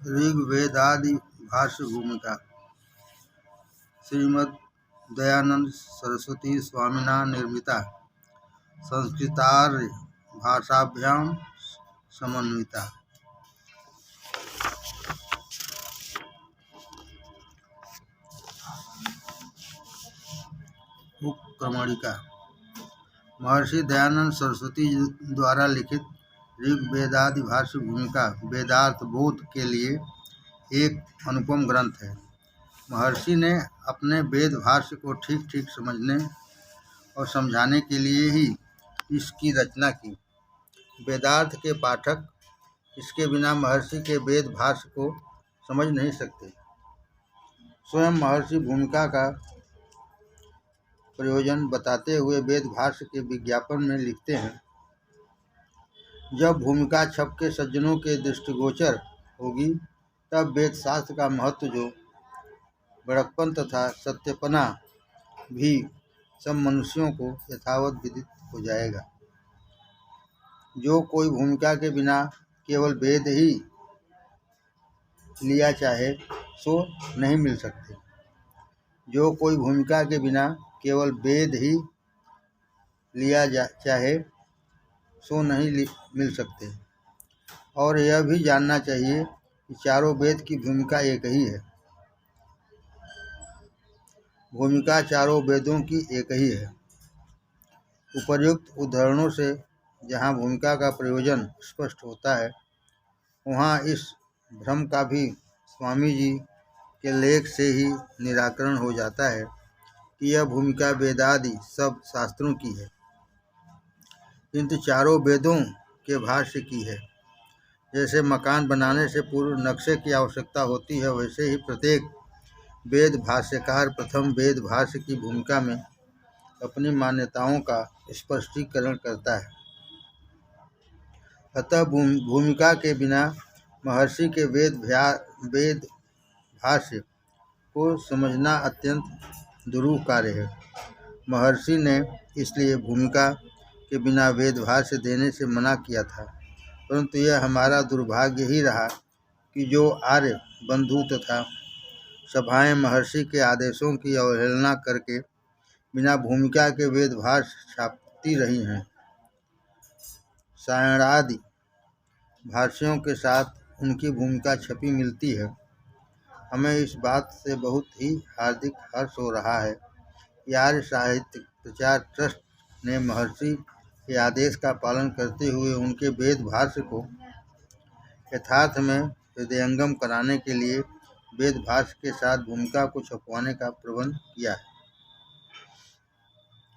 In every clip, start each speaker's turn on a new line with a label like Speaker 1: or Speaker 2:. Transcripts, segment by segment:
Speaker 1: ऋग्वेदादि भाष्य भूमिका श्रीमद् दयानंद सरस्वती स्वामिना निर्मिता संस्कृतार्य भाषाभ्याम समन्विता। उपक्रमणिका महर्षि दयानंद सरस्वती द्वारा लिखित ऋग्वेदादि भाष्य भूमिका वेदार्थ बोध के लिए एक अनुपम ग्रंथ है। महर्षि ने अपने वेद भाष्य को ठीक ठीक समझने और समझाने के लिए ही इसकी रचना की। वेदार्थ के पाठक इसके बिना महर्षि के वेद भाष्य को समझ नहीं सकते। स्वयं महर्षि भूमिका का प्रयोजन बताते हुए वेद भाष्य के विज्ञापन में लिखते हैं, जब भूमिका छप के सज्जनों के दृष्टिगोचर होगी तब वेद शास्त्र का महत्व जो बड़कपन तथा सत्यपना भी सब मनुष्यों को यथावत विदित हो जाएगा। जो कोई भूमिका के बिना केवल वेद ही लिया चाहे सो नहीं मिल सकते। जो कोई भूमिका के बिना केवल वेद ही लिया चाहे सो नहीं मिल सकते। और यह भी जानना चाहिए कि चारों वेद की भूमिका एक ही है। भूमिका चारों वेदों की एक ही है। उपर्युक्त उदाहरणों से जहाँ भूमिका का प्रयोजन स्पष्ट होता है, वहाँ इस भ्रम का भी स्वामी जी के लेख से ही निराकरण हो जाता है कि यह भूमिका वेदादि सब शास्त्रों की है, किंतु चारों वेदों के भाष्य की है। जैसे मकान बनाने से पूर्व नक्शे की आवश्यकता होती है, वैसे ही प्रत्येक वेद भाष्यकार प्रथम वेद भाष्य की भूमिका में अपनी मान्यताओं का स्पष्टीकरण करता है। अतः भूमिका के बिना महर्षि के वेद भाष्य को समझना अत्यंत दुरूह कार्य है। महर्षि ने इसलिए भूमिका के बिना वेद भाष्य देने से मना किया था, परंतु यह हमारा दुर्भाग्य ही रहा कि जो आर्य बंधु तथा सभाएं महर्षि के आदेशों की अवहेलना करके बिना भूमिका के वेद भाष्य छापती रही हैं। सायणादि भाष्यों के साथ उनकी भूमिका छपी मिलती है। हमें इस बात से बहुत ही हार्दिक हर्ष हो रहा है कि आर्य साहित्य प्रचार ट्रस्ट ने महर्षि के आदेश का पालन करते हुए उनके वेद भाष्य को यथार्थ में हृदयंगम कराने के लिए वेद भाष्य के साथ भूमिका को छपवाने का प्रबंध किया है।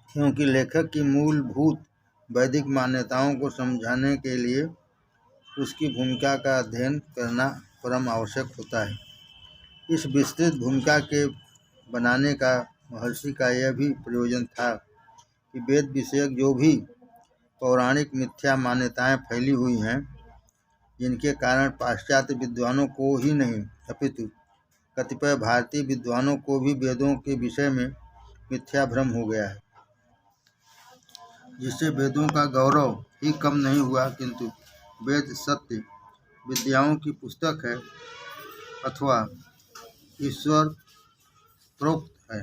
Speaker 1: क्योंकि लेखक की मूलभूत वैदिक मान्यताओं को समझाने के लिए उसकी भूमिका का अध्ययन करना परम आवश्यक होता है। इस विस्तृत भूमिका के बनाने का महर्षि का यह भी प्रयोजन था कि वेद विषयक जो भी पौराणिक मिथ्या मान्यताएं फैली हुई हैं, जिनके कारण पाश्चात्य विद्वानों को ही नहीं अपितु कतिपय भारतीय विद्वानों को भी वेदों के विषय में मिथ्या भ्रम हो गया है, जिससे वेदों का गौरव ही कम नहीं हुआ, किंतु वेद सत्य विद्याओं की पुस्तक है अथवा ईश्वर प्रोक्त है।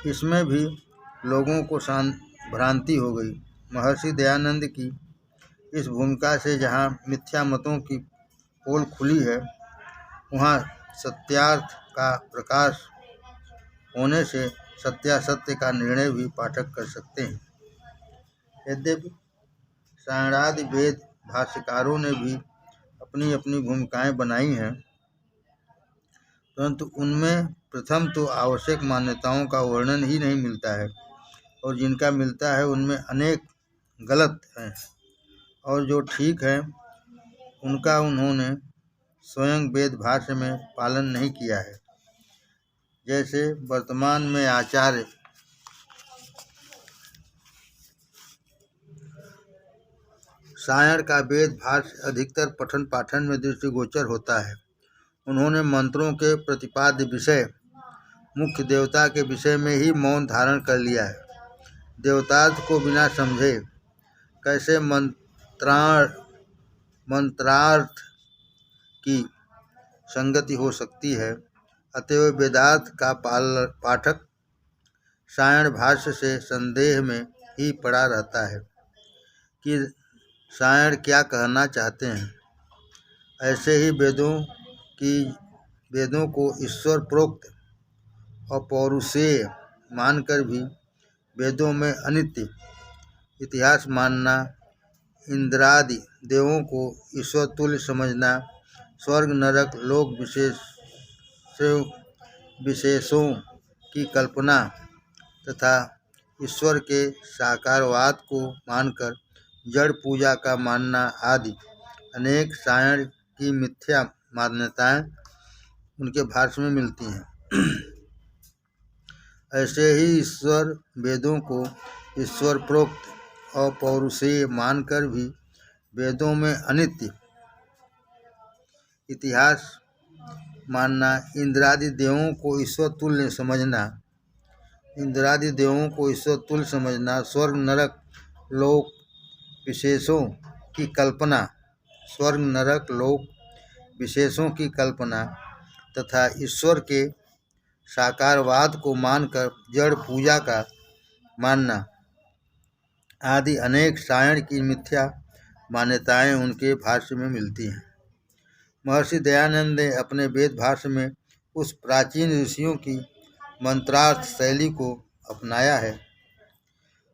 Speaker 1: इसमें भी लोगों को भ्रांति हो गई। महर्षि दयानंद की इस भूमिका से जहाँ मिथ्या मतों की पोल खुली है, वहाँ सत्यार्थ का प्रकाश होने से सत्यासत्य का निर्णय भी पाठक कर सकते हैं। यद्यपि सायणादि वेद भाष्यकारों ने भी अपनी अपनी भूमिकाएं बनाई हैं, परंतु उनमें प्रथम तो आवश्यक मान्यताओं का वर्णन ही नहीं मिलता है, और जिनका मिलता है उनमें अनेक गलत हैं, और जो ठीक है उनका उन्होंने स्वयं वेद भाष्य में पालन नहीं किया है। जैसे वर्तमान में आचार्य सायण का वेद भाष्य अधिकतर पठन पाठन में दृष्टिगोचर होता है। उन्होंने मंत्रों के प्रतिपाद्य विषय मुख्य देवता के विषय में ही मौन धारण कर लिया है। देवतार्थ को बिना समझे कैसे मंत्रार्थ की संगति हो सकती है। अतएव वेदांत का पाठक सायण भाष्य से संदेह में ही पड़ा रहता है कि सायण क्या कहना चाहते हैं। ऐसे ही वेदों को ईश्वर प्रोक्त और पौरुषेय मानकर भी वेदों में अनित्य इतिहास मानना, इंद्रादि देवों को ईश्वर तुल्य समझना, स्वर्ग नरक लोक विशेषों की कल्पना तथा ईश्वर के साकारवाद को मानकर जड़ पूजा का मानना आदि अनेक सायण की मिथ्या मान्यताएं उनके भाष्य में मिलती हैं। ऐसे ही ईश्वर वेदों को ईश्वर प्रोक्त और पौरुषेय मानकर भी वेदों में अनित्य इतिहास मानना, इंद्रादि देवों को ईश्वर तुल्य समझना, स्वर्ग नरक लोक विशेषों की कल्पना तथा ईश्वर के साकारवाद को मानकर जड़ पूजा का मानना आदि अनेक सायण की मिथ्या मान्यताएं उनके भाष्य में मिलती हैं। महर्षि दयानंद ने अपने वेद भाष्य में उस प्राचीन ऋषियों की मंत्रार्थ शैली को अपनाया है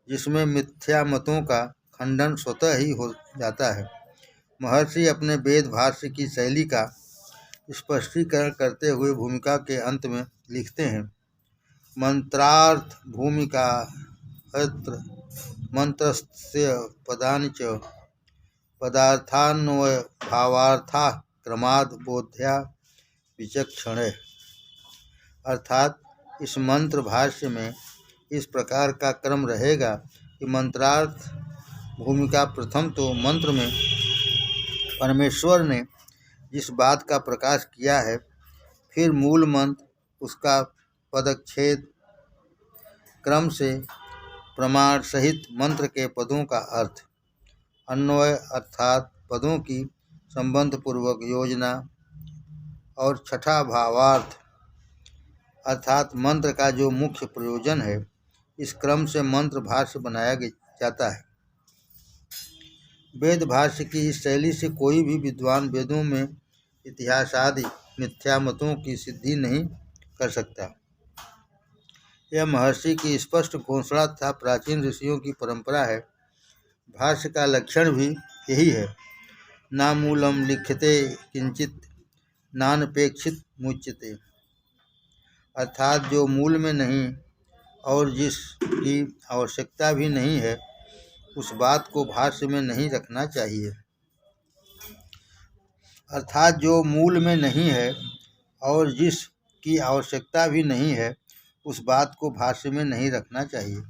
Speaker 1: जिसमें मिथ्या मतों का खंडन स्वतः ही हो जाता है। महर्षि अपने वेद भाष्य की शैली का स्पष्टीकरण करते हुए भूमिका के अंत में लिखते हैं, मंत्रार्थ भूमिका अत्र मंत्रस्य पदानि च पदार्थान्वय भावार्था क्रमाद बोध्या विचक्षणे। अर्थात इस मंत्र भाष्य में इस प्रकार का क्रम रहेगा कि मंत्रार्थ भूमिका प्रथम तो मंत्र में परमेश्वर ने जिस बात का प्रकाश किया है, फिर मूल मंत्र, उसका पदच्छेद क्रम से प्रमाण सहित मंत्र के पदों का अर्थ, अन्वय अर्थात पदों की संबंधपूर्वक योजना, और छठा भावार्थ अर्थात मंत्र का जो मुख्य प्रयोजन है। इस क्रम से मंत्र भाष्य बनाया जाता है। वेद भाष्य की इस शैली से कोई भी विद्वान वेदों में इतिहास आदि मिथ्या मतों की सिद्धि नहीं कर सकता। यह महर्षि की स्पष्ट घोषणा तथा प्राचीन ऋषियों की परंपरा है। भाष्य का लक्षण भी यही है, ना मूलम लिख्यते किंचित नानपेक्षित मुच्यते। अर्थात जो मूल में नहीं और जिसकी आवश्यकता भी नहीं है, उस बात को भाष्य में नहीं रखना चाहिए।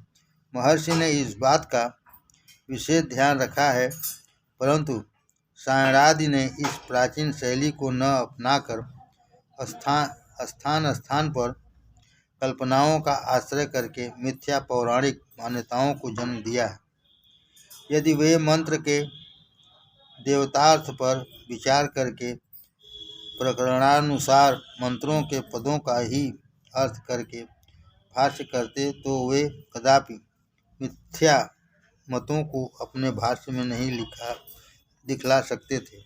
Speaker 1: महर्षि ने इस बात का विशेष ध्यान रखा है, परंतु सायणादि ने इस प्राचीन शैली को न अपनाकर स्थान पर कल्पनाओं का आश्रय करके मिथ्या पौराणिक मान्यताओं को जन्म दिया है। यदि वे मंत्र के देवतार्थ पर विचार करके प्रकरणानुसार मंत्रों के पदों का ही अर्थ करके भाष्य करते, तो वे कदापि मिथ्या मतों को अपने भाष्य में नहीं दिखला सकते थे।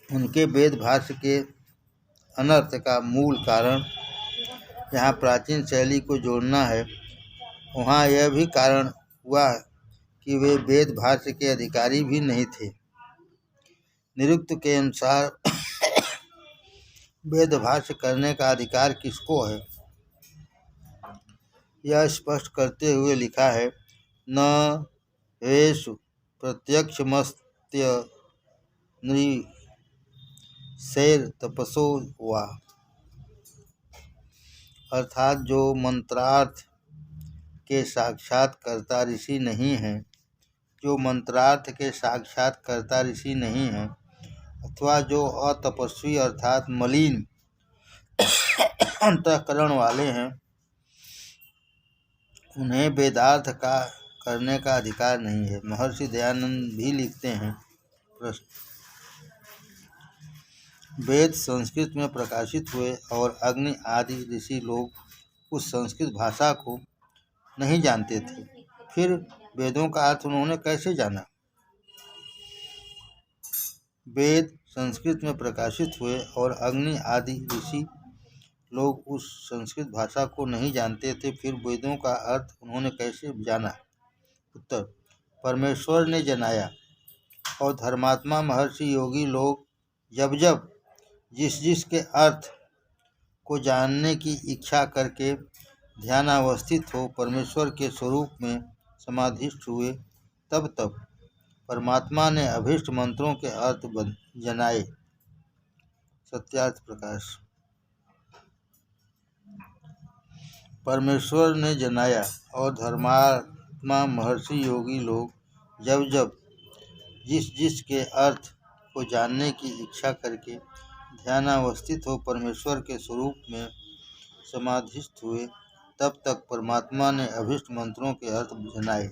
Speaker 1: उनके वेद भाष्य के अनर्थ का मूल कारण जहाँ प्राचीन शैली को जोड़ना है, वहाँ यह भी कारण हुआ कि वे वेद भाष्य के अधिकारी भी नहीं थे। निरुक्त के अनुसार वेद भाष्य करने का अधिकार किसको है, यह स्पष्ट करते हुए लिखा है, न हेषु प्रत्यक्षमस्त्य नृषैर तपसो वा। अर्थात जो मंत्रार्थ के साक्षात्कर्ता ऋषि नहीं हैं, अथवा जो अतपस्वी अर्थात मलिन अंतःकरण वाले हैं, उन्हें वेदार्थ का करने का अधिकार नहीं है। महर्षि दयानंद भी लिखते हैं, वेद संस्कृत में प्रकाशित हुए और अग्नि आदि ऋषि लोग उस संस्कृत भाषा को नहीं जानते थे, फिर वेदों का अर्थ उन्होंने कैसे जाना? वेद संस्कृत में प्रकाशित हुए और अग्नि आदि ऋषि लोग उस संस्कृत भाषा को नहीं जानते थे, फिर वेदों का अर्थ उन्होंने कैसे जाना? उत्तर: परमेश्वर ने जनाया। और धर्मात्मा महर्षि योगी लोग जब जब जिस के अर्थ को जानने की इच्छा करके ध्यानावस्थित हो परमेश्वर के स्वरूप में समाधिस्थ हुए, तब तब परमात्मा ने अभीष्ट मंत्रों के अर्थ जनाए। सत्यार्थ प्रकाश। परमेश्वर ने जनाया और धर्मात्मा महर्षि योगी लोग जब जब जिस के अर्थ को जानने की इच्छा करके ध्यानावस्थित हो परमेश्वर के स्वरूप में समाधिस्थ हुए, तब तक परमात्मा ने अभीष्ट मंत्रों के अर्थ जनाए।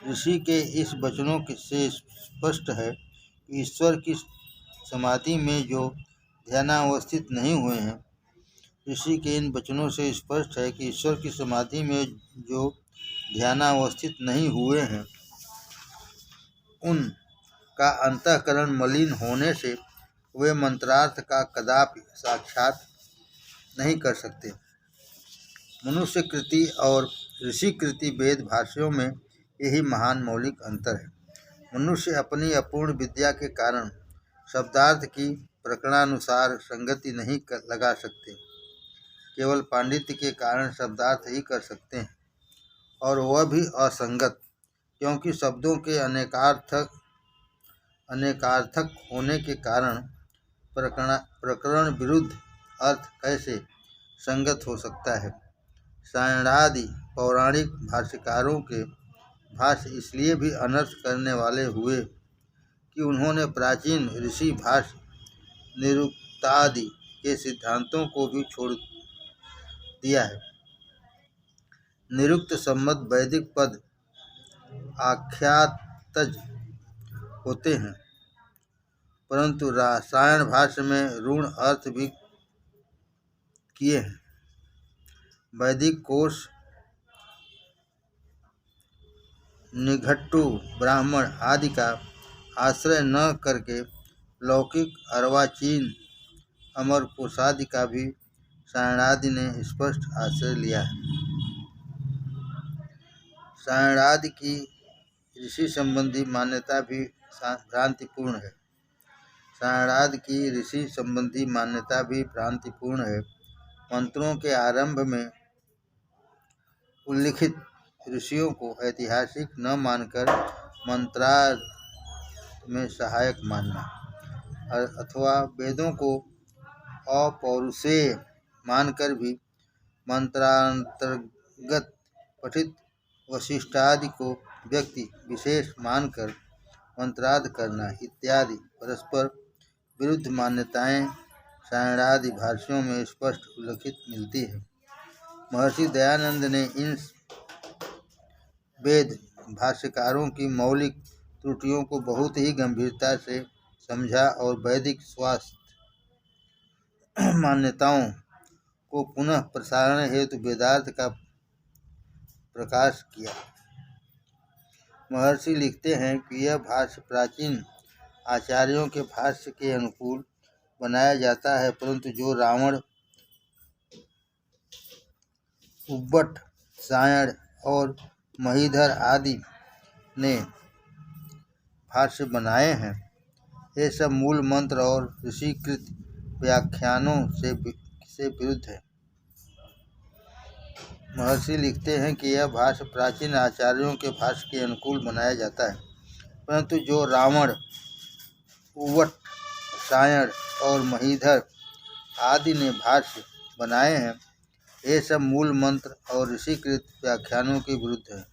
Speaker 1: ऋषि के इस वचनों से स्पष्ट है कि ईश्वर की समाधि में जो ध्यानावस्थित नहीं हुए हैं, ऋषि के इन वचनों से स्पष्ट है कि ईश्वर की समाधि में जो ध्यानावस्थित नहीं हुए हैं, उनका अंतःकरण मलिन होने से वे मंत्रार्थ का कदापि साक्षात नहीं कर सकते। मनुष्य कृति और ऋषि कृति वेद भाष्यों में यही महान मौलिक अंतर है। मनुष्य अपनी अपूर्ण विद्या के कारण शब्दार्थ की प्रकरणानुसार संगति नहीं लगा सकते, केवल पांडित्य के कारण शब्दार्थ ही कर सकते हैं, और वह भी असंगत, क्योंकि शब्दों के अनेकार्थक होने के कारण प्रकरण विरुद्ध अर्थ कैसे संगत हो सकता है। सायणादि पौराणिक भाष्यकारों के भाष्य इसलिए भी अनर्थ करने वाले हुए कि उन्होंने प्राचीन ऋषि भाष्य निरुक्तादि के सिद्धांतों को भी छोड़ दिया है। निरुक्त संबद्ध वैदिक पद आख्यातज होते हैं, परंतु रासायन भाष्य में ऋण अर्थ भी किए हैं। वैदिक कोश निघट्टू ब्राह्मण आदि का आश्रय न करके लौकिक अर्वाचीन अमरकोशादि का भी सायणादि ने स्पष्ट आश्रय लिया है। सायणादि की ऋषि संबंधी मान्यता भी भ्रांतिपूर्ण है। सायणादि की ऋषि संबंधी मान्यता भी भ्रांतिपूर्ण है। मंत्रों के आरंभ में उल्लिखित ऋषियों को ऐतिहासिक न मानकर मंत्रार्थ में सहायक मानना, अथवा वेदों को अपौरुषेय मानकर भी मंत्रांतर्गत पठित वशिष्ठादि को व्यक्ति विशेष मानकर मंत्रार्थ करना इत्यादि परस्पर विरुद्ध मान्यताएं सायणादि भाष्यों में स्पष्ट उल्लिखित मिलती है। महर्षि दयानंद ने इन वेद भाष्यकारों की मौलिक त्रुटियों को बहुत ही गंभीरता से समझा और वैदिक स्वास्थ्य मान्यताओं को पुनः प्रसारण हेतु वेदार्थ का प्रकाश किया। महर्षि लिखते हैं कि यह भाष्य प्राचीन आचार्यों के भाष्य के अनुकूल बनाया जाता है, परंतु जो रावण, उब्बट, सायण और महीधर आदि ने भाष्य बनाए हैं, ये सब मूल मंत्र और ऋषिकृत व्याख्यानों से विरुद्ध है। महर्षि लिखते हैं कि यह भाष्य प्राचीन आचार्यों के भाष्य के अनुकूल बनाया जाता है, परंतु जो रावण, उव्वट, सायण और महीधर आदि ने भाष्य बनाए हैं, ये सब मूल मंत्र और ऋषिकृत व्याख्यानों के विरुद्ध है।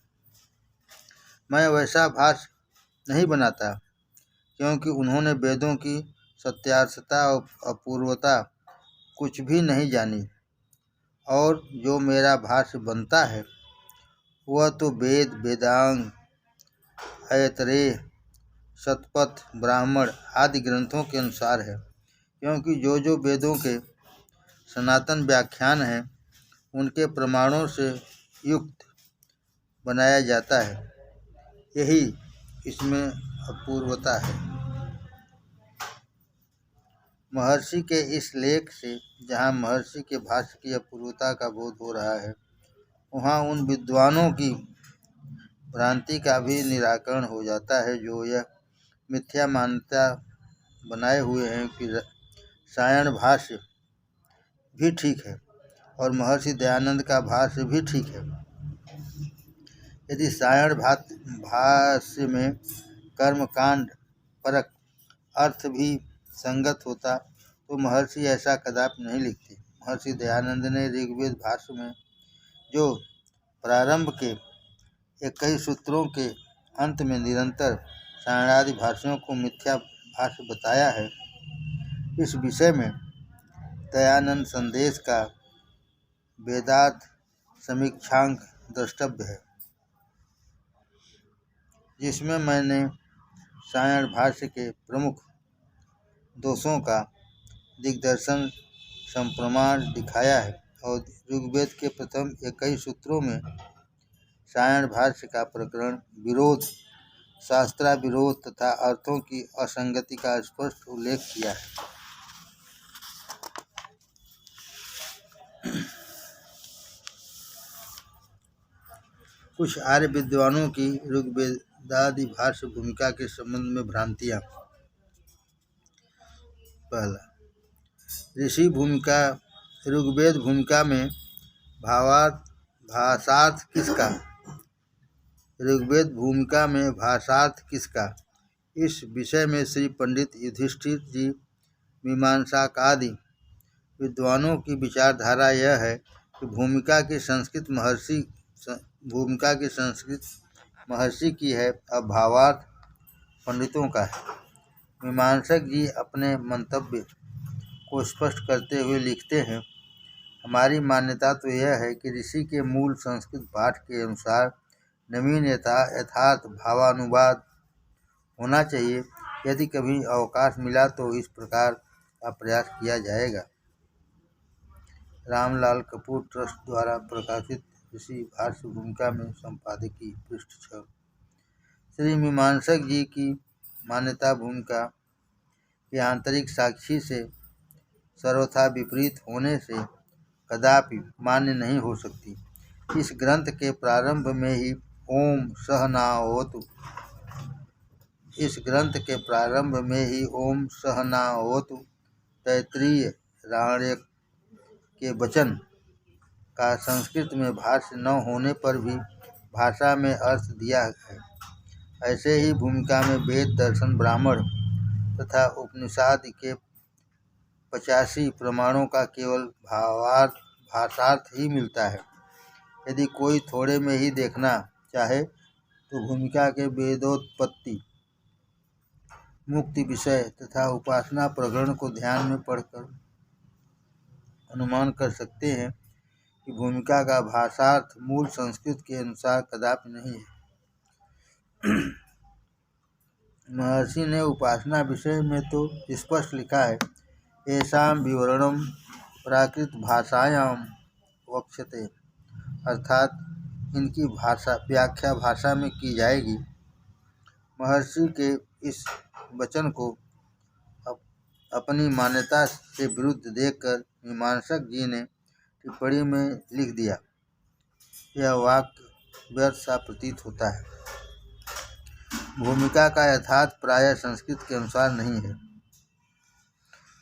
Speaker 1: मैं वैसा भाष्य नहीं बनाता, क्योंकि उन्होंने वेदों की सत्यार्थता और अपूर्वता कुछ भी नहीं जानी, और जो मेरा भाष्य बनता है वह तो वेद, वेदांग, ऐतरेय, शतपथ, ब्राह्मण आदि ग्रंथों के अनुसार है। क्योंकि जो वेदों के सनातन व्याख्यान हैं उनके प्रमाणों से युक्त बनाया जाता है, यही इसमें अपूर्वता है। महर्षि के इस लेख से जहाँ महर्षि के भाष्य की अपूर्वता का बोध हो रहा है, वहाँ उन विद्वानों की भ्रांति का भी निराकरण हो जाता है जो यह मिथ्या मान्यता बनाए हुए हैं कि सायण भाष्य भी ठीक है और महर्षि दयानंद का भाष्य भी ठीक है। यदि सायण भाष्य में कर्मकांड परक अर्थ भी संगत होता तो महर्षि ऐसा कदापि नहीं लिखते। महर्षि दयानंद ने ऋग्वेद भाष्य में जो प्रारंभ के 21 सूत्रों के अंत में निरंतर सायणादि भाष्यों को मिथ्या भाष्य बताया है, इस विषय में दयानंद संदेश का वेदार्थ समीक्षांक द्रष्टव्य है, जिसमें मैंने सायण भाष्य के प्रमुख दोषों का दिग्दर्शन संप्रमाण दिखाया है और ऋग्वेद के प्रथम 21 सूत्रों में सायण भाष्य का प्रकरण विरोध, शास्त्राविरोध तथा अर्थों की असंगति का स्पष्ट उल्लेख किया है। कुछ आर्य विद्वानों की ऋग्वेदादि भाष्य भूमिका के संबंध में भ्रांतियाँ। पहला, ऋषि भूमिका ऋग्वेद भूमिका में भाषार्थ किसका? ऋग्वेद भूमिका में भाषार्थ किसका? इस विषय में श्री पंडित युधिष्ठिर जी मीमांसाकादि विद्वानों की विचारधारा यह है कि भूमिका की संस्कृत महर्षि की है, अब भावार्थ पंडितों का है। मीमांसक जी अपने मंतव्य को स्पष्ट करते हुए लिखते हैं, हमारी मान्यता तो यह है कि ऋषि के मूल संस्कृत पाठ के अनुसार नवीन यथार्थ भावानुवाद होना चाहिए। यदि कभी अवकाश मिला तो इस प्रकार का प्रयास किया जाएगा। रामलाल कपूर ट्रस्ट द्वारा प्रकाशित ऋषि भाष्य भूमिका में संपादकीय पृष्ठ 6। श्री मीमांसक जी की मान्यता भूमिका के आंतरिक साक्षी से सर्वथा विपरीत होने से कदापि मान्य नहीं हो सकती। इस ग्रंथ के प्रारंभ में ही ओम सहनावतु तैत्तिरीय राण्यक के वचन का संस्कृत में भाष्य न होने पर भी भाषा में अर्थ दिया है। ऐसे ही भूमिका में वेद, दर्शन, ब्राह्मण तथा उपनिषद के 85 प्रमाणों का केवल भाषार्थ ही मिलता है। यदि कोई थोड़े में ही देखना चाहे तो भूमिका के वेदोत्पत्ति, मुक्ति विषय तथा उपासना प्रकरण को ध्यान में पढ़कर अनुमान कर सकते हैं कि भूमिका का भाषार्थ मूल संस्कृत के अनुसार कदापि नहीं है। महर्षि ने उपासना विषय में तो स्पष्ट लिखा है, येषां विवरणं प्राकृत भाषायां वक्ष्यते, अर्थात इनकी व्याख्या भाषा में की जाएगी। महर्षि के इस वचन को अपनी मान्यता से विरुद्ध देखकर मीमांसक जी ने टिप्पणी में लिख दिया, यह वाक्य व्यर्थ सा प्रतीत होता है। भूमिका का यथार्थ प्रायः संस्कृत के अनुसार नहीं है।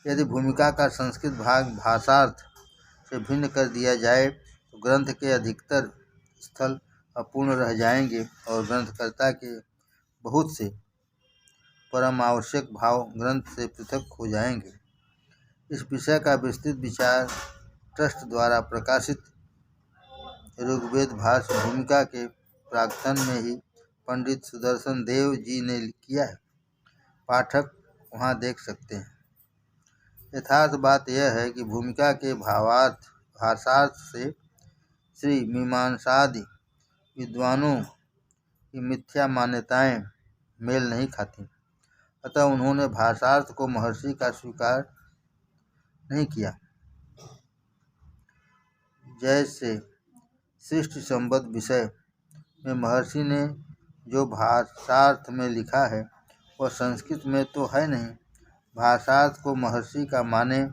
Speaker 1: यदि भूमिका का संस्कृत भाग भाषार्थ से भिन्न कर दिया जाए तो ग्रंथ के अधिकतर स्थल अपूर्ण रह जाएंगे और ग्रंथकर्ता के बहुत से परम आवश्यक भाव ग्रंथ से पृथक हो जाएंगे। इस विषय का विस्तृत विचार ट्रस्ट द्वारा प्रकाशित ऋग्वेद भाष्य भूमिका के प्राक्तन में ही पंडित सुदर्शन देव जी ने किया है। पाठक वहाँ देख सकते हैं। यथार्थ बात यह है कि भूमिका के भाषार्थ से श्री मीमांसादि विद्वानों की मिथ्या मान्यताएं मेल नहीं खाती। अतः उन्होंने भाषार्थ को महर्षि का स्वीकार नहीं किया। जैसे सृष्टि संबद्ध विषय में महर्षि ने जो भाषार्थ में लिखा है वह संस्कृत में तो है नहीं। भाषार्थ को महर्षि का माने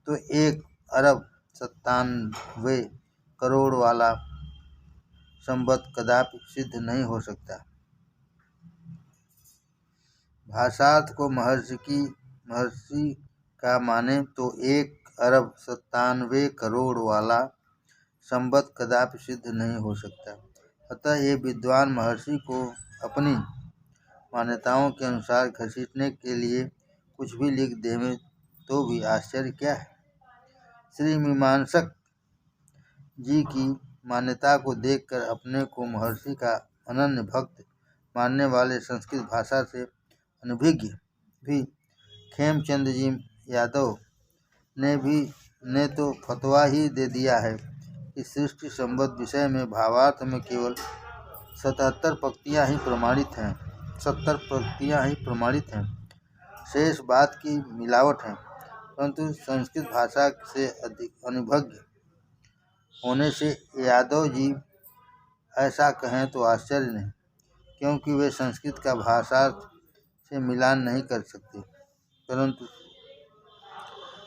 Speaker 1: तो 1 अरब 97 करोड़ वाला संबत कदापि सिद्ध नहीं हो सकता। भाषार्थ को महर्षि का माने तो 1 अरब 97 करोड़ वाला संबत कदापि सिद्ध नहीं हो सकता। अतः ये विद्वान महर्षि को अपनी मान्यताओं के अनुसार घसीटने के लिए कुछ भी लिख देवें तो भी आश्चर्य क्या है। श्री मीमांसक जी की मान्यता को देखकर अपने को महर्षि का अनन्य भक्त मानने वाले संस्कृत भाषा से अनभिज्ञ भी खेमचंद जी यादव ने तो फतवा ही दे दिया है कि सृष्टि संबद्ध विषय में भावार्थ में केवल 70 पंक्तियां ही प्रमाणित हैं। शेष बात की मिलावट है। परंतु संस्कृत भाषा से अधिक अनुभज्ञ होने से यादव जी ऐसा कहें तो आश्चर्य नहीं, क्योंकि वे संस्कृत का भाषार्थ से मिलान नहीं कर सकते। परंतु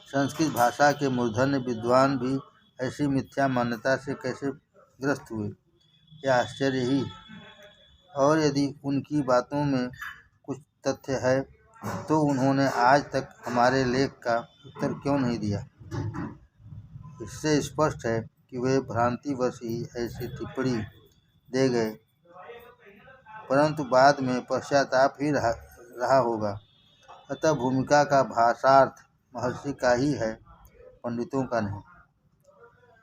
Speaker 1: संस्कृत भाषा के मूर्धन्य विद्वान भी ऐसी मिथ्या मान्यता से कैसे ग्रस्त हुए, यह आश्चर्य ही। और यदि उनकी बातों में कुछ तथ्य है तो उन्होंने आज तक हमारे लेख का उत्तर क्यों नहीं दिया। इससे स्पष्ट है कि वे भ्रांतिवश ही ऐसी टिप्पणी दे गए, परंतु बाद में पश्चाताप ही रहा होगा। अतः भूमिका का भाषार्थ महर्षि का ही है, पंडितों का नहीं।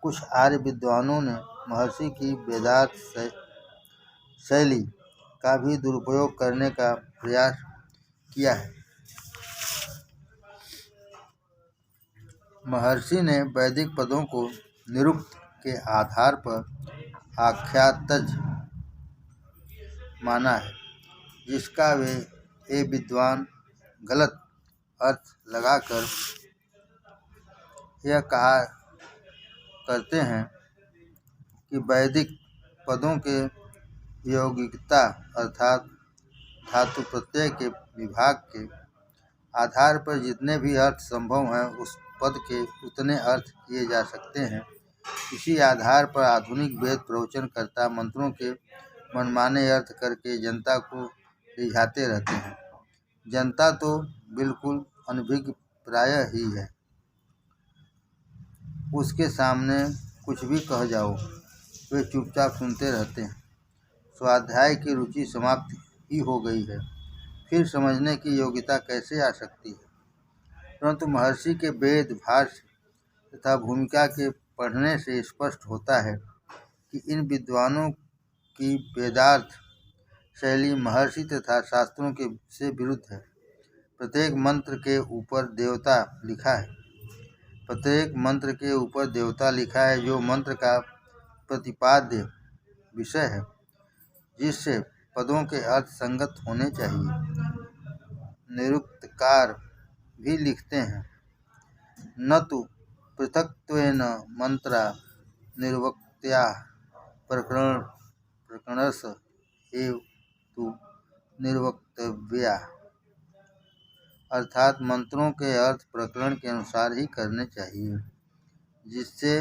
Speaker 1: कुछ आर्य विद्वानों ने महर्षि की वेदार्थ शैली का भी दुरुपयोग करने का प्रयास किया है। महर्षि ने वैदिक पदों को निरुक्त के आधार पर आख्यातज माना है, जिसका वे विद्वान गलत अर्थ लगाकर यह कहा करते हैं कि वैदिक पदों के यौगिकता अर्थात धातु प्रत्यय के विभाग के आधार पर जितने भी अर्थ संभव हैं उस पद के उतने अर्थ किए जा सकते हैं। इसी आधार पर आधुनिक वेद प्रवचनकर्ता मंत्रों के मनमाने अर्थ करके जनता को रिझाते रहते हैं। जनता तो बिल्कुल अनभिज्ञ प्राय ही है, उसके सामने कुछ भी कह जाओ वे चुपचाप सुनते रहते हैं। स्वाध्याय की रुचि समाप्त ही हो गई है, फिर समझने की योग्यता कैसे आ सकती है। परंतु महर्षि के वेद भाष्य तथा भूमिका के पढ़ने से स्पष्ट होता है कि इन विद्वानों की वेदार्थ शैली महर्षि तथा शास्त्रों के से विरुद्ध है। प्रत्येक मंत्र के ऊपर देवता लिखा है, जो मंत्र का प्रतिपाद्य विषय है, जिससे पदों के अर्थ संगत होने चाहिए। निरुक्तकार भी लिखते हैं, न तो पृथक्त्वेन मंत्रा निर्वक्त्याः प्रकरणश एव तु निर्वक्तव्याः, अर्थात मंत्रों के अर्थ प्रकरण के अनुसार ही करने चाहिए, जिससे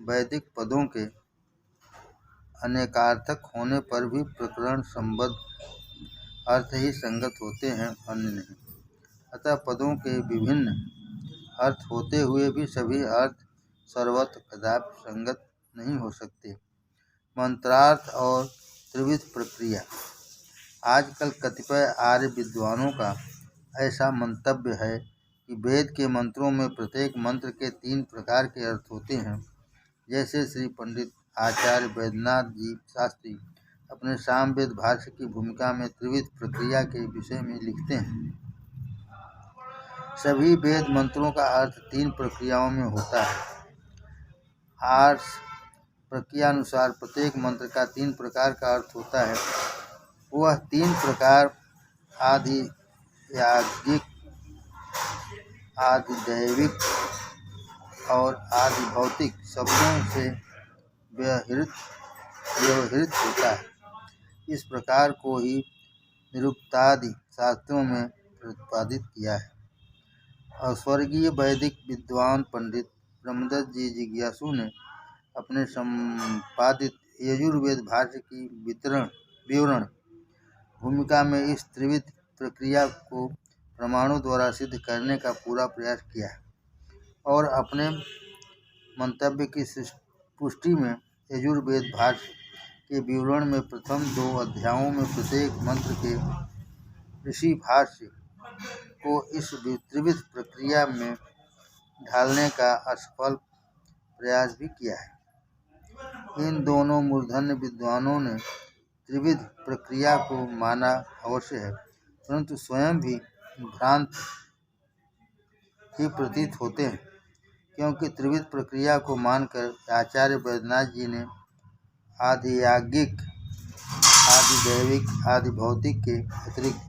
Speaker 1: वैदिक पदों के अनेकार्थक होने पर भी प्रकरण संबद्ध अर्थ ही संगत होते हैं, अन्य नहीं। अतः पदों के विभिन्न अर्थ होते हुए भी सभी अर्थ सर्वत्र कदापि संगत नहीं हो सकते। मंत्रार्थ और त्रिविध प्रक्रिया। आजकल कतिपय आर्य विद्वानों का ऐसा मंतव्य है कि वेद के मंत्रों में प्रत्येक मंत्र के 3 प्रकार के अर्थ होते हैं। जैसे श्री पंडित आचार्य वैद्यनाथ जी शास्त्री अपने सामवेद भाष्य की भूमिका में त्रिविध प्रक्रिया के विषय में लिखते हैं। सभी वेद मंत्रों का अर्थ 3 प्रक्रियाओं में होता है। आर्ष प्रक्रियानुसार प्रत्येक मंत्र का 3 प्रकार का अर्थ होता है। वह 3 प्रकार आदि याज्ञिक, आदि दैविक और आदि भौतिक शब्दों से व्यवहृत होता है। इस प्रकार को ही निरुक्तादि शास्त्रों में प्रतिपादित किया है। और स्वर्गीय वैदिक विद्वान पंडित ब्रह्मदत्त जी जिज्ञासु ने अपने संपादित यजुर्वेद भाष्य की विवरण भूमिका में इस त्रिविध प्रक्रिया को प्रमाणों द्वारा सिद्ध करने का पूरा प्रयास किया है और अपने मंतव्य की पुष्टि में यजुर्वेद भाष्य के विवरण में प्रथम 2 अध्यायों में प्रत्येक मंत्र के ऋषि भाष्य को इस त्रिविध प्रक्रिया में ढालने का असफल प्रयास भी किया है। इन दोनों मूर्धन्य विद्वानों ने त्रिविध प्रक्रिया को माना अवश्य है, परंतु स्वयं भी भ्रांत ही प्रतीत होते हैं, क्योंकि त्रिविध प्रक्रिया को मानकर आचार्य वैद्यनाथ जी ने आधियागिक, आधिदैविक, आदि भौतिक के अतिरिक्त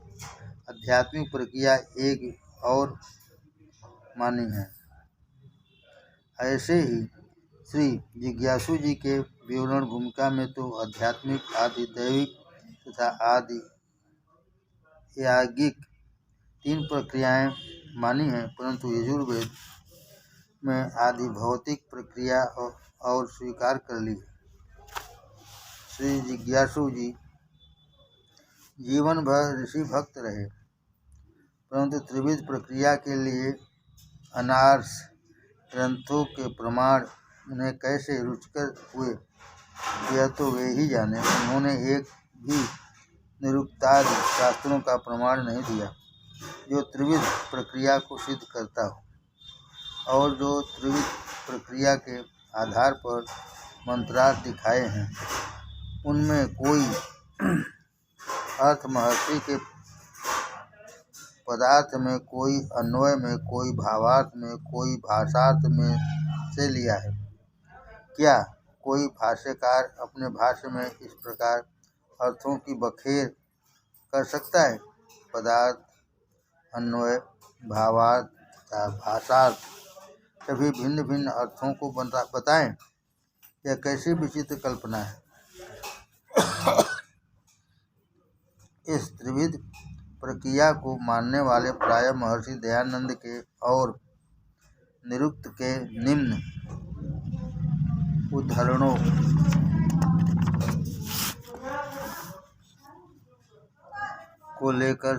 Speaker 1: आध्यात्मिक प्रक्रिया एक और मानी है। ऐसे ही श्री जिज्ञासु जी के विवरण भूमिका में तो आध्यात्मिक, आदि दैविक तथा आदि यागिक 3 प्रक्रियाएं मानी हैं, परंतु यजुर्वेद में आदि भौतिक प्रक्रिया और स्वीकार कर ली है। श्री जिज्ञासु जी जीवन भर ऋषि भक्त रहे, परंतु त्रिविध प्रक्रिया के लिए अनार्स ग्रंथों के प्रमाण उन्हें कैसे रुचिकर हुए यह तो वे ही जाने। उन्होंने एक भी निरुक्तादि शास्त्रों का प्रमाण नहीं दिया जो त्रिविध प्रक्रिया को सिद्ध करता हो, और जो त्रिविध प्रक्रिया के आधार पर मंत्रार्थ दिखाए हैं उनमें कोई अर्थ महर्षि के पदार्थ में, कोई अन्वय में, कोई भावार्थ में, कोई भाषार्थ में से लिया है। क्या कोई भाष्यकार अपने भाष्य में इस प्रकार अर्थों की बखेर कर सकता है? पदार्थ, अन्वय, भावार्थ तथा भाषार्थ सभी भिन्न भिन्न अर्थों को बताएं। यह कैसी विचित्र कल्पना है। इस त्रिविध प्रक्रिया को मानने वाले प्राय महर्षि दयानंद के और निरुक्त के निम्न उद्धरणों को लेकर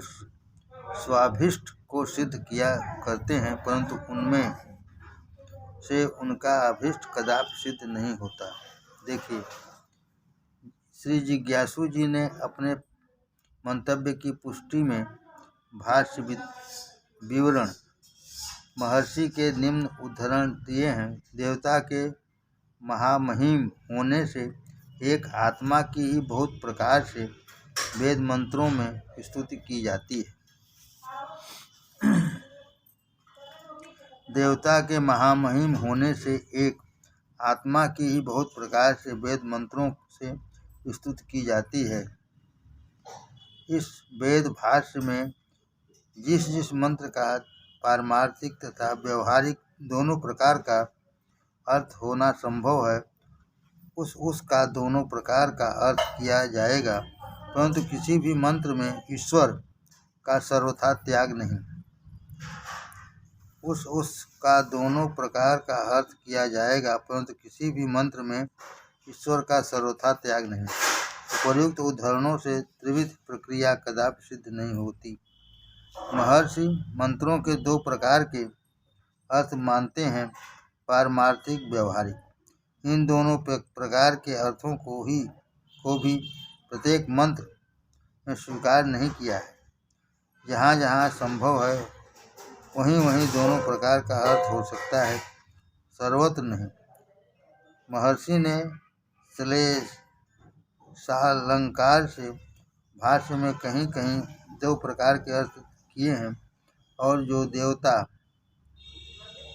Speaker 1: स्वाभिष्ट को सिद्ध किया करते हैं, परंतु उनमें से उनका अभिष्ट कदापि सिद्ध नहीं होता। देखिए, श्री जिज्ञासु जी ने अपने मंतव्य की पुष्टि में भाष्य विवरण महर्षि के निम्न उद्धरण दिए हैं। देवता के महामहिम होने से एक आत्मा की ही बहुत प्रकार से वेद मंत्रों में स्तुति की जाती है। देवता के महामहिम होने से एक आत्मा की ही बहुत प्रकार से वेद मंत्रों से स्तुति की जाती है। इस वेद भाष्य में जिस जिस मंत्र का पारमार्थिक तथा व्यवहारिक दोनों प्रकार का अर्थ होना संभव है, उसका दोनों प्रकार का अर्थ किया जाएगा, परंतु किसी भी मंत्र में ईश्वर का सर्वथा त्याग नहीं। उसका दोनों प्रकार का अर्थ किया जाएगा, परंतु किसी भी मंत्र में ईश्वर का सर्वथा त्याग नहीं। उपर्युक्त उदाहरणों से त्रिविध प्रक्रिया कदापि सिद्ध नहीं होती। महर्षि मंत्रों के 2 प्रकार के अर्थ मानते हैं, पारमार्थिक, व्यवहारिक। इन दोनों प्रकार के अर्थों को भी प्रत्येक मंत्र में स्वीकार नहीं किया है। जहाँ जहाँ संभव है वहीं वहीं दोनों प्रकार का अर्थ हो सकता है, सर्वत्र नहीं। महर्षि ने श्लेष सालंकार से भाष्य में कहीं कहीं 2 प्रकार के अर्थ किए हैं, और जो देवता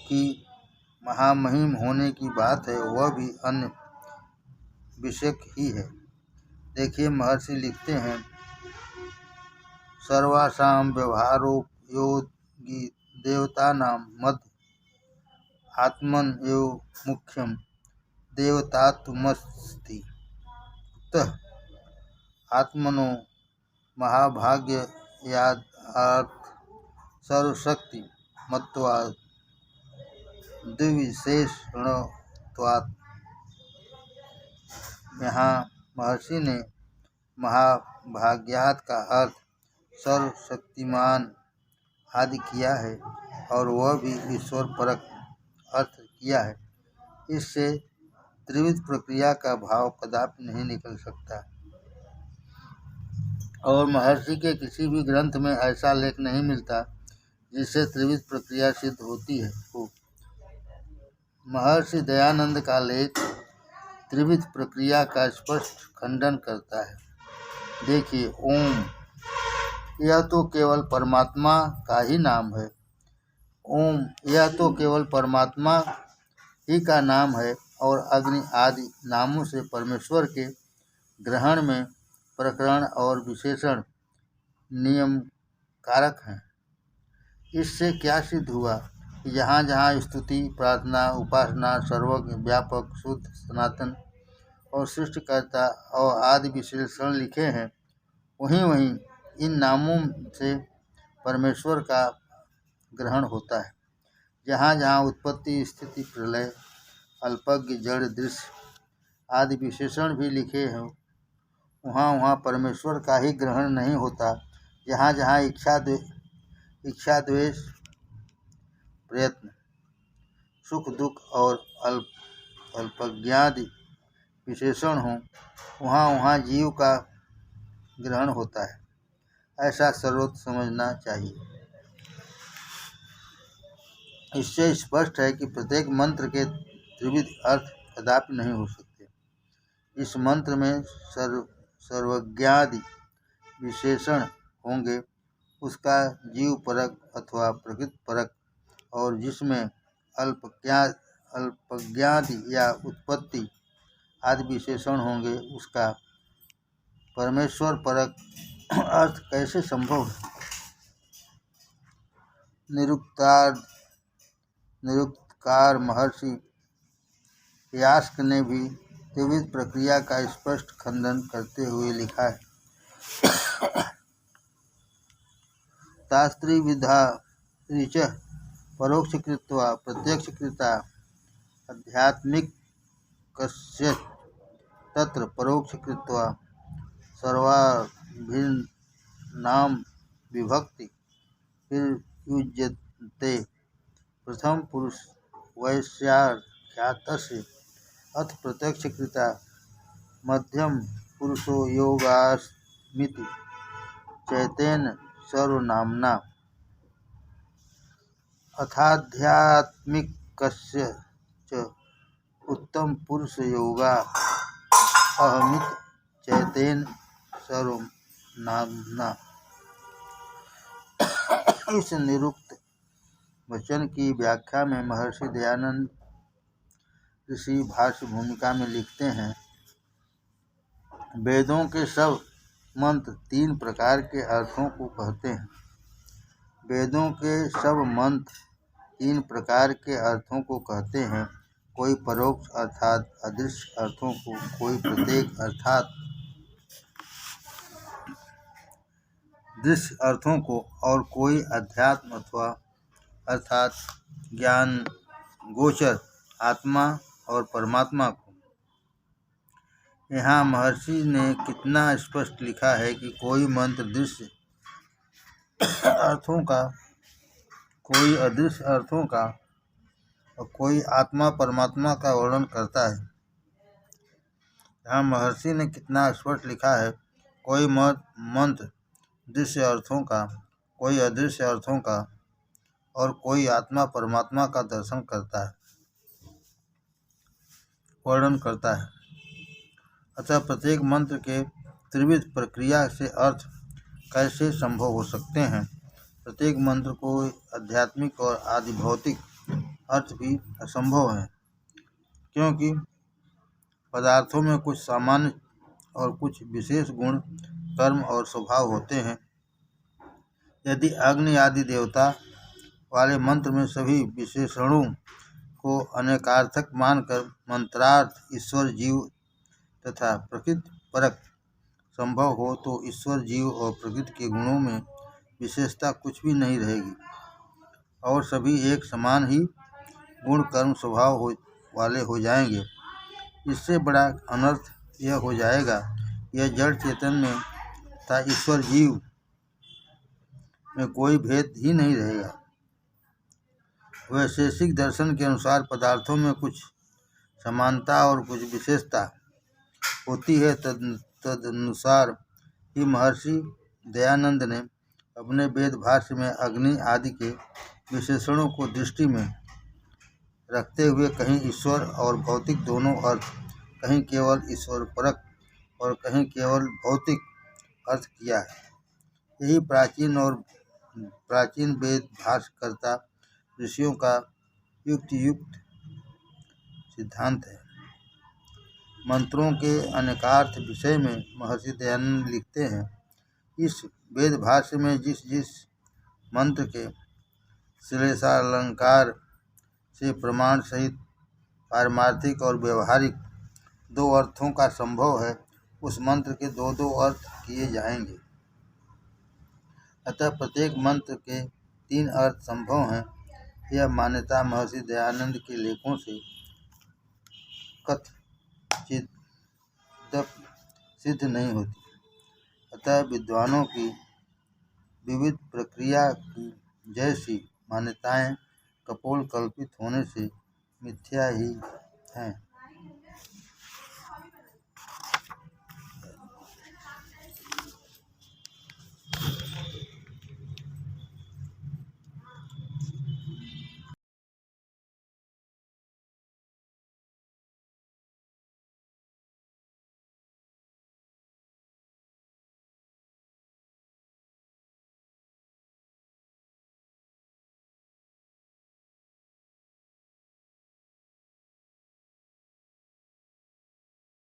Speaker 1: की महामहिम होने की बात है वह भी अन्य विषय ही है। देखिए, महर्षि लिखते हैं, सर्वासाम व्यवहारोपयोगी देवतानां मध्य आत्मन एव मुख्यम देवतात्मस्ति। अतः आत्मनो महाभाग्यात् सर्वशक्ति मत्वात् द्विविशेषणत्वात्। यहाँ महर्षि ने महाभाग्यात् का अर्थ सर्वशक्तिमान आदि किया है और वह भी ईश्वर परक अर्थ किया है। इससे त्रिविध प्रक्रिया का भाव कदापि नहीं निकल सकता और महर्षि के किसी भी ग्रंथ में ऐसा लेख नहीं मिलता जिससे त्रिविध प्रक्रिया सिद्ध होती हो। महर्षि दयानंद का लेख त्रिविध प्रक्रिया का स्पष्ट खंडन करता है। देखिए, ओम यह तो केवल परमात्मा का ही नाम है। ओम यह तो केवल परमात्मा ही का नाम है और अग्नि आदि नामों से परमेश्वर के ग्रहण में प्रकरण और विशेषण नियम कारक हैं। इससे क्या सिद्ध हुआ कि जहाँ जहाँ स्तुति, प्रार्थना, उपासना, सर्वज्ञ, व्यापक, शुद्ध, सनातन और सृष्टिकर्ता और आदि विशेषण लिखे हैं, वहीं वहीं इन नामों से परमेश्वर का ग्रहण होता है। जहाँ जहाँ उत्पत्ति, स्थिति, प्रलय, अल्पज्ञ, जड़, दृश्य आदि विशेषण भी लिखे हैं, वहाँ वहाँ परमेश्वर का ही ग्रहण नहीं होता। जहाँ जहाँ इच्छा, द्वेष, प्रयत्न, सुख, दुख और अल्पज्ञादि विशेषण हों, वहाँ वहाँ जीव का ग्रहण होता है। ऐसा सर्वत्र समझना चाहिए। इससे स्पष्ट है कि प्रत्येक मंत्र के त्रिविध अर्थ कदापि नहीं हो सकते। इस मंत्र में सर्वज्ञादि विशेषण होंगे, उसका जीव परक अथवा प्रकृति परक, और जिसमें अल्पज्ञादि या उत्पत्ति आदि विशेषण होंगे, उसका परमेश्वर परक अर्थ कैसे संभव है। निरुक्तकार महर्षि यास्क ने भी त्रिविध प्रक्रिया का स्पष्ट खंडन करते हुए लिखा है। शास्त्री विधा ऋचः परोक्षकृत्वा प्रत्यक्षकृता आध्यात्मिकस्य तत्र परोक्षकृत्वा सर्वाभिन्नां विभक्ति युज्यते। प्रथम पुरुष वैश्याख्यातस्य अथ प्रत्यक्षकृता मध्यम पुरुषो योगास्मिति चैतेन सर्वनाम्ना अथाध्यात्मिकस्य च उत्तम पुरुष योगा अहमिति चैतेन सर्वनाम्ना। इस निरुक्त वचन की व्याख्या में महर्षि दयानंद ऋषि भाष्य भूमिका में लिखते हैं, वेदों के सब मंत्र 3 प्रकार के अर्थों को कहते हैं। वेदों के सब मंत्र 3 प्रकार के अर्थों को कहते हैं। कोई परोक्ष अर्थात अदृश्य अर्थों को, कोई प्रत्येक अर्थात दृश्य अर्थों को, और कोई अध्यात्म अथवा अर्थात ज्ञान गोचर आत्मा और परमात्मा को। यहाँ महर्षि ने कितना स्पष्ट लिखा है कि कोई मंत्र दृश्य अर्थों का, कोई अदृश्य अर्थों का और कोई आत्मा परमात्मा का वर्णन करता है। यहाँ महर्षि ने कितना स्पष्ट लिखा है, कोई मंत्र दृश्य अर्थों का, कोई अदृश्य अर्थों का और कोई आत्मा परमात्मा का दर्शन करता है, वर्णन करता है। अतः प्रत्येक मंत्र के त्रिविध प्रक्रिया से अर्थ कैसे संभव हो सकते हैं। प्रत्येक मंत्र को आध्यात्मिक और आदि भौतिक अर्थ भी असंभव है, क्योंकि पदार्थों में कुछ सामान्य और कुछ विशेष गुण, कर्म और स्वभाव होते हैं। यदि अग्नि आदि देवता वाले मंत्र में सभी विशेषणों को अनेकार्थक मानकर मंत्रार्थ ईश्वर जीव तथा प्रकृति परक संभव हो तो ईश्वर जीव और प्रकृति के गुणों में विशेषता कुछ भी नहीं रहेगी और सभी एक समान ही गुण कर्म स्वभाव वाले हो जाएंगे। इससे बड़ा अनर्थ यह हो जाएगा, यह जड़ चेतन में तथा ईश्वर जीव में कोई भेद ही नहीं रहेगा। वैशेषिक दर्शन के अनुसार पदार्थों में कुछ समानता और कुछ विशेषता होती है। तदनुसार ही महर्षि दयानंद ने अपने वेद भाष्य में अग्नि आदि के विशेषणों को दृष्टि में रखते हुए कहीं ईश्वर और भौतिक दोनों अर्थ, कहीं केवल ईश्वर परक और कहीं केवल भौतिक अर्थ किया है। यही प्राचीन वेद भाष्यकर्ता ऋषियों का युक्त सिद्धांत है। मंत्रों के अनेकार्थ विषय में महर्षि दयानंद लिखते हैं, इस वेद भाष्य में जिस जिस मंत्र के श्लेषालंकार से प्रमाण सहित पारमार्थिक और व्यवहारिक दो अर्थों का संभव है, उस मंत्र के दो दो अर्थ किए जाएंगे। अतः प्रत्येक मंत्र के 3 अर्थ संभव हैं। यह मान्यता महर्षि दयानंद के लेखों से कथचित सिद्ध नहीं होती। अतः विद्वानों की विविध प्रक्रिया की जैसी मान्यताएं कपोल कल्पित होने से मिथ्या ही हैं।